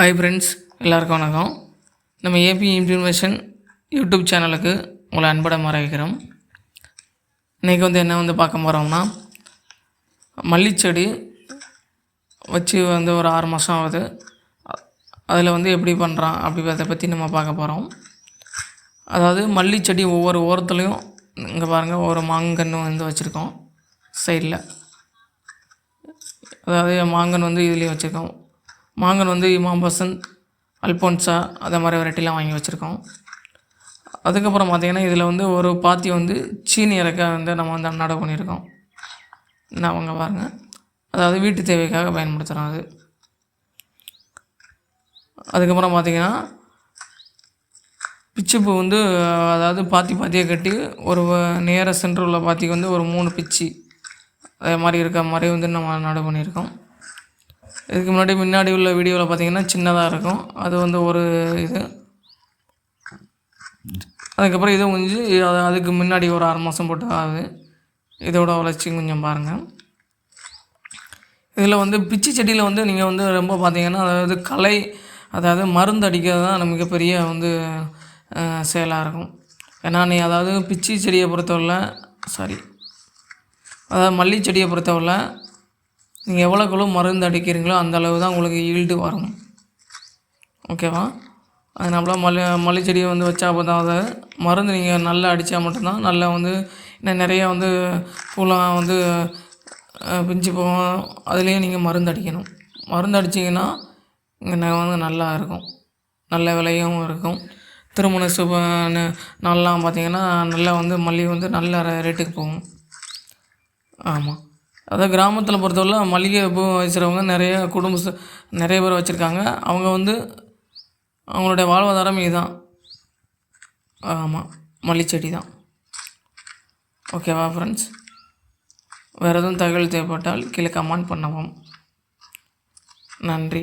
Hi friends, எல்லாருக்கும் வணக்கம். நம்ம ஏபி இன்ஃபர்மேஷன் யூடியூப் சேனலுக்கு உங்களை அன்புடன் வரவேற்கிறோம். இன்றைக்கி என்ன பார்க்க போகிறோம்னா, மல்லிச்செடி வச்சு ஒரு 6 மாதம் ஆகுது. அதில் எப்படி பண்ணுறான் அப்படின்றத பற்றி நம்ம பார்க்க போகிறோம். அதாவது மல்லிச்செடி ஒவ்வொரு ஓரத்துலேயும் இங்கே பாருங்கள், ஒரு மாங்கன்று வச்சுருக்கோம் சைடில். அதாவது மாங்கன்று இதுலேயும் வச்சுருக்கோம். மாங்கன் இமாம்பசந்த், அல்போன்சா அதை மாதிரி வெரைட்டிலாம் வாங்கி வச்சுருக்கோம். அதுக்கப்புறம் பார்த்திங்கன்னா இதில் ஒரு பாத்தி சீனி இறக்க நம்ம நடவு பண்ணியிருக்கோம். நான் அவங்க பாருங்கள், அதாவது வீட்டு தேவைக்காக பயன்படுத்துகிறோம் அது. அதுக்கப்புறம் பார்த்திங்கன்னா பிச்சுப்பூ அதாவது பாத்தியாக கட்டி ஒரு நேர சென்டர் உள்ள பாத்திக்கு ஒரு 3 பிச்சு அதே மாதிரி இருக்க மாதிரி நம்ம நடவு பண்ணியிருக்கோம். இதுக்கு முன்னாடி உள்ள வீடியோவில் பார்த்திங்கன்னா சின்னதாக இருக்கும். அது ஒரு இது. அதுக்கப்புறம் இது அதுக்கு முன்னாடி ஒரு 6 மாதம் போட்டு ஆகுது. இதோட வளர்ச்சி கொஞ்சம் பாருங்கள். இதில் பிச்சி செடியில் நீங்கள் ரொம்ப பார்த்திங்கன்னா அதாவது களை, அதாவது மருந்து அடிக்கிறது தான் நமக்கு பெரிய செயலாக இருக்கும். ஏன்னா அதாவது பிச்சி செடியை பொறுத்தவரை அதாவது மல்லி செடியை பொறுத்தவரை நீங்கள் எவ்வளோக்குள்ள மருந்து அடிக்கிறீங்களோ அந்த அளவு தான் உங்களுக்கு ஈல்டு வரும். ஓகேவா? அதனால மல்லி செடியை வச்சா பார்த்தா மருந்து நீங்கள் நல்லா அடித்தா மட்டும்தான் நல்லா இன்னும் நிறையா பூலாம் பிஞ்சு போகும். அதுலேயும் நீங்கள் மருந்து அடிக்கணும். மருந்து அடிச்சிங்கன்னா இங்கே நல்லா இருக்கும், நல்ல விலையும் இருக்கும். திருமண நாள்லாம் பார்த்திங்கன்னா நல்லா மல்லி நல்ல ரேட்டுக்கு போகும். ஆமாம், அதாவது கிராமத்தில் பொறுத்தவரை மல்லிகை பூ வச்சுருவங்க நிறைய பேர் வச்சுருக்காங்க. அவங்க அவங்களுடைய வாழ்வாதாரம் இதுதான். ஆமாம், மல்லிச்செடி தான். ஓகேவா ஃப்ரெண்ட்ஸ்? வேறு எதுவும் தகவல் தேவைப்பட்டால் கீழே கமெண்ட் பண்ணவும். நன்றி.